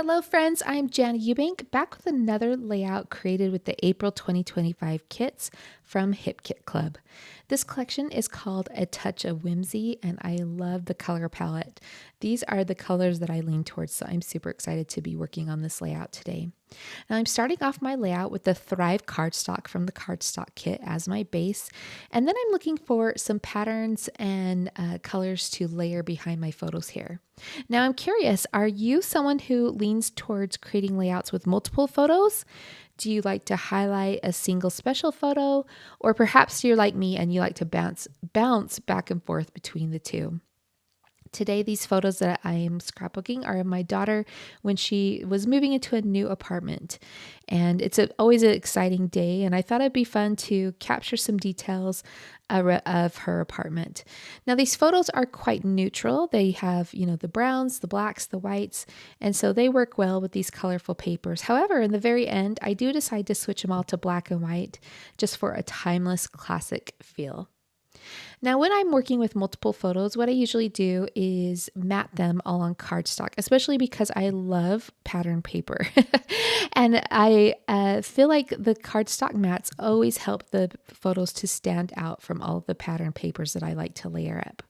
Hello friends, I'm Jana.eubank, back with another layout created with the April 2025 kits from Hip Kit Club. This collection is called A Touch of Whimsy, and I love the color palette. These are the colors that I lean towards, so I'm super excited to be working on this layout today. Now I'm starting off my layout with the Thrive cardstock from the Cardstock kit as my base, and then I'm looking for some patterns and colors to layer behind my photos here. Now I'm curious, are you someone who leans towards creating layouts with multiple photos? Do you like to highlight a single special photo? Or perhaps you're like me and you like to bounce back and forth between the two. Today, these photos that I am scrapbooking are of my daughter when she was moving into a new apartment. And it's always an exciting day, and I thought it'd be fun to capture some details of her apartment. Now, these photos are quite neutral. They have, the browns, the blacks, the whites, and so they work well with these colorful papers. However, in the very end, I do decide to switch them all to black and white just for a timeless classic feel. Now, when I'm working with multiple photos, what I usually do is mat them all on cardstock, especially because I love pattern paper. And I feel like the cardstock mats always help the photos to stand out from all of the pattern papers that I like to layer up.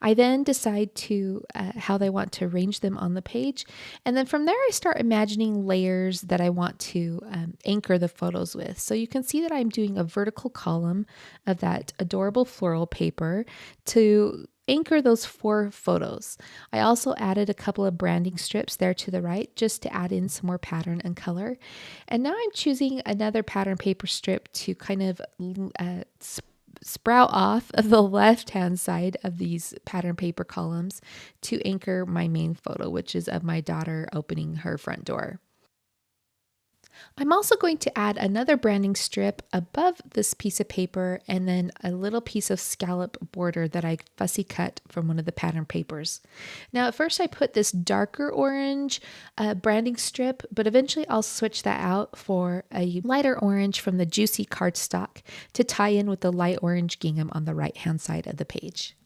I then decide to how they want to arrange them on the page. And then from there, I start imagining layers that I want to anchor the photos with. So you can see that I'm doing a vertical column of that adorable floral paper to anchor those 4 photos. I also added a couple of branding strips there to the right just to add in some more pattern and color. And now I'm choosing another pattern paper strip to kind of sprout off of the left-hand side of these pattern paper columns to anchor my main photo, which is of my daughter opening her front door. I'm also going to add another branding strip above this piece of paper and then a little piece of scallop border that I fussy cut from one of the pattern papers. Now at first I put this darker orange branding strip, but eventually I'll switch that out for a lighter orange from the juicy cardstock to tie in with the light orange gingham on the right hand side of the page.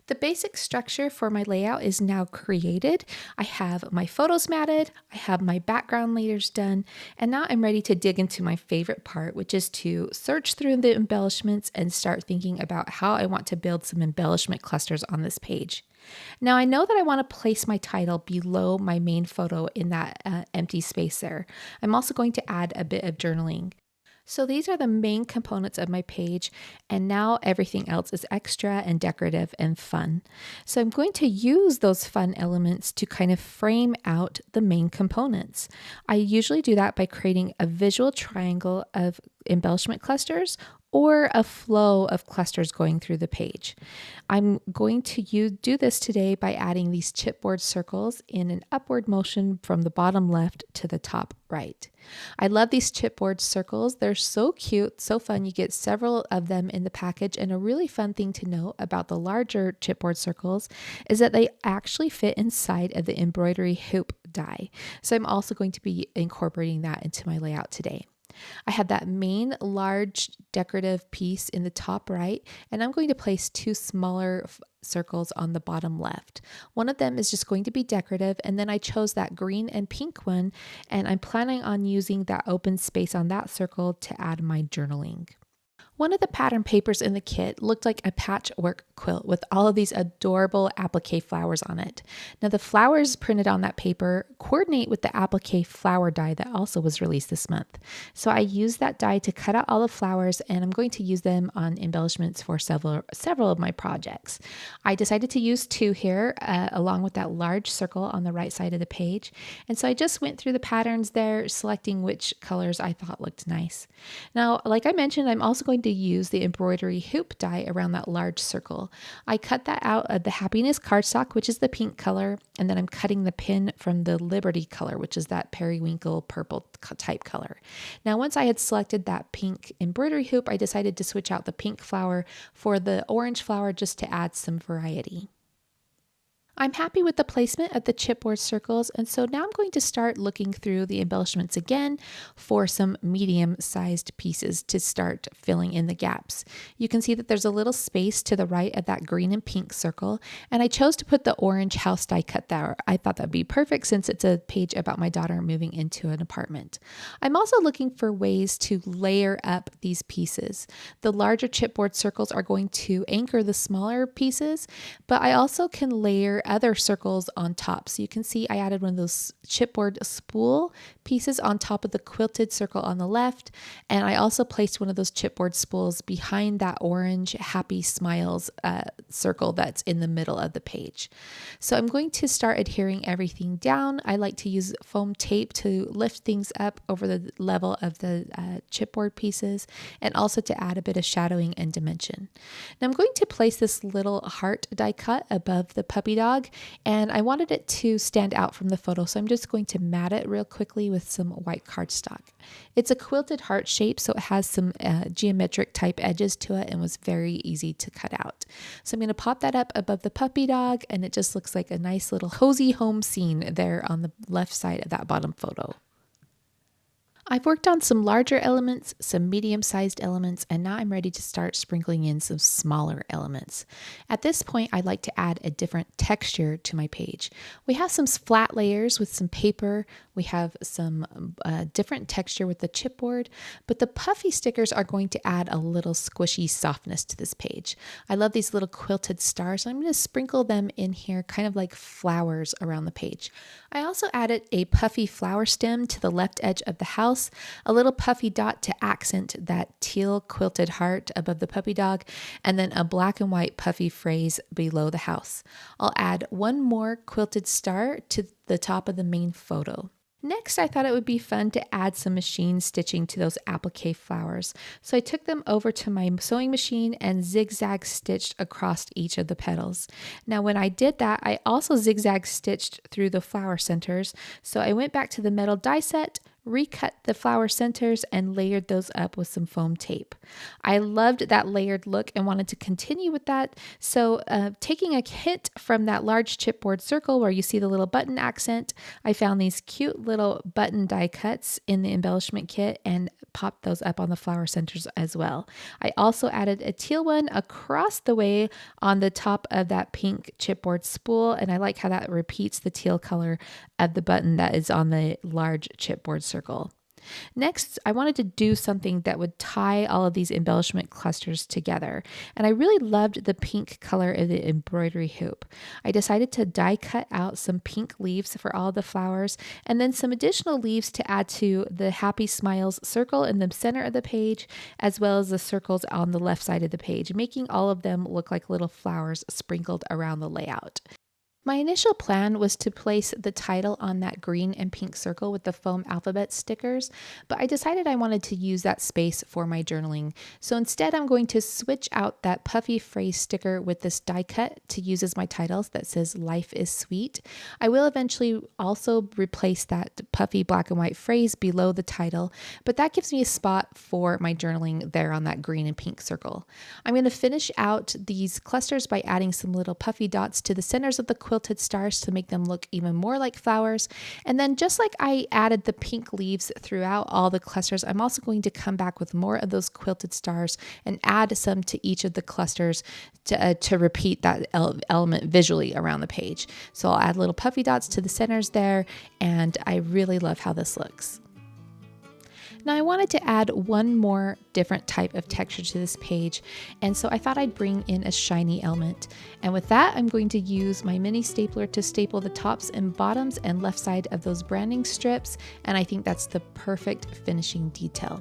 The basic structure for my layout is now created. I have my photos matted, I have my background layers done, and now I'm ready to dig into my favorite part, which is to search through the embellishments and start thinking about how I want to build some embellishment clusters on this page. Now I know that I want to place my title below my main photo in that empty space there. I'm also going to add a bit of journaling. So these are the main components of my page, and now everything else is extra and decorative and fun. So I'm going to use those fun elements to kind of frame out the main components. I usually do that by creating a visual triangle of embellishment clusters or a flow of clusters going through the page. I'm going to do this today by adding these chipboard circles in an upward motion from the bottom left to the top right. I love these chipboard circles. They're so cute, so fun. You get several of them in the package, and a really fun thing to note about the larger chipboard circles is that they actually fit inside of the embroidery hoop die. So I'm also going to be incorporating that into my layout today. I have that main large decorative piece in the top right, and I'm going to place 2 smaller circles on the bottom left. One of them is just going to be decorative, and then I chose that green and pink one, and I'm planning on using that open space on that circle to add my journaling. One of the pattern papers in the kit looked like a patchwork quilt with all of these adorable applique flowers on it. Now the flowers printed on that paper coordinate with the applique flower die that also was released this month. So I used that die to cut out all the flowers, and I'm going to use them on embellishments for several of my projects. I decided to use 2 here along with that large circle on the right side of the page. And so I just went through the patterns there, selecting which colors I thought looked nice. Now, like I mentioned, I'm also going to use the embroidery hoop die around that large circle. I cut that out of the Happiness cardstock, which is the pink color, and then I'm cutting the pin from the Liberty color, which is that periwinkle purple type color. Now, once I had selected that pink embroidery hoop, I decided to switch out the pink flower for the orange flower just to add some variety. I'm happy with the placement of the chipboard circles, and so now I'm going to start looking through the embellishments again for some medium-sized pieces to start filling in the gaps. You can see that there's a little space to the right of that green and pink circle, and I chose to put the orange house die cut there. I thought that'd be perfect since it's a page about my daughter moving into an apartment. I'm also looking for ways to layer up these pieces. The larger chipboard circles are going to anchor the smaller pieces, but I also can layer other circles on top. So you can see I added one of those chipboard spool pieces on top of the quilted circle on the left, and I also placed one of those chipboard spools behind that orange happy smiles circle that's in the middle of the page. So I'm going to start adhering everything down. I like to use foam tape to lift things up over the level of the chipboard pieces, and also to add a bit of shadowing and dimension. Now I'm going to place this little heart die cut above the puppy dog, and I wanted it to stand out from the photo, so I'm just going to mat it real quickly with some white cardstock. It's a quilted heart shape, so it has some geometric type edges to it and was very easy to cut out. So I'm going to pop that up above the puppy dog, and it just looks like a nice little cozy home scene there on the left side of that bottom photo. I've worked on some larger elements, some medium-sized elements, and now I'm ready to start sprinkling in some smaller elements. At this point, I'd like to add a different texture to my page. We have some flat layers with some paper. We have some different texture with the chipboard, but the puffy stickers are going to add a little squishy softness to this page. I love these little quilted stars, so I'm going to sprinkle them in here, kind of like flowers around the page. I also added a puffy flower stem to the left edge of the house, a little puffy dot to accent that teal quilted heart above the puppy dog, and then a black and white puffy phrase below the house. I'll add one more quilted star to the top of the main photo. Next, I thought it would be fun to add some machine stitching to those applique flowers. So I took them over to my sewing machine and zigzag stitched across each of the petals. Now, when I did that, I also zigzag stitched through the flower centers. So I went back to the metal die set, recut the flower centers, and layered those up with some foam tape. I loved that layered look and wanted to continue with that. So taking a hint from that large chipboard circle where you see the little button accent, I found these cute little button die cuts in the embellishment kit and popped those up on the flower centers as well. I also added a teal one across the way on the top of that pink chipboard spool, and I like how that repeats the teal color of the button that is on the large chipboard circle. Next, I wanted to do something that would tie all of these embellishment clusters together, and I really loved the pink color of the embroidery hoop. I decided to die cut out some pink leaves for all the flowers, and then some additional leaves to add to the happy smiles circle in the center of the page, as well as the circles on the left side of the page, making all of them look like little flowers sprinkled around the layout. My initial plan was to place the title on that green and pink circle with the foam alphabet stickers, but I decided I wanted to use that space for my journaling. So instead, I'm going to switch out that puffy phrase sticker with this die cut to use as my titles that says "Life is Sweet." I will eventually also replace that puffy black and white phrase below the title, but that gives me a spot for my journaling there on that green and pink circle. I'm going to finish out these clusters by adding some little puffy dots to the centers of the quilted stars to make them look even more like flowers. And then just like I added the pink leaves throughout all the clusters, I'm also going to come back with more of those quilted stars and add some to each of the clusters to repeat that element visually around the page. So I'll add little puffy dots to the centers there, and I really love how this looks. Now I wanted to add one more different type of texture to this page, and so I thought I'd bring in a shiny element. And with that, I'm going to use my mini stapler to staple the tops and bottoms and left side of those branding strips, and I think that's the perfect finishing detail.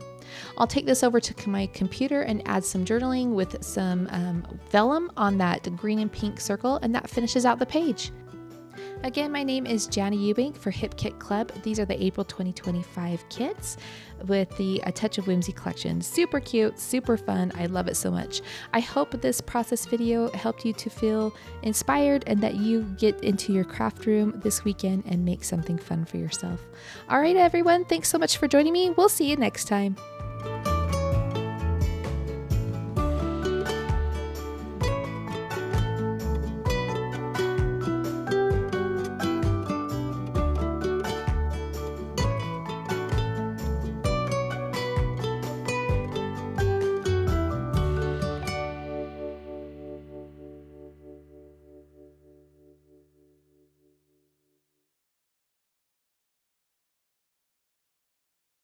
I'll take this over to my computer and add some journaling with some vellum on that green and pink circle, and that finishes out the page. Again, my name is Jana.eubank for Hip Kit Club. These are the April 2025 kits with the A Touch of Whimsy collection. Super cute, super fun. I love it so much. I hope this process video helped you to feel inspired and that you get into your craft room this weekend and make something fun for yourself. All right, everyone. Thanks so much for joining me. We'll see you next time.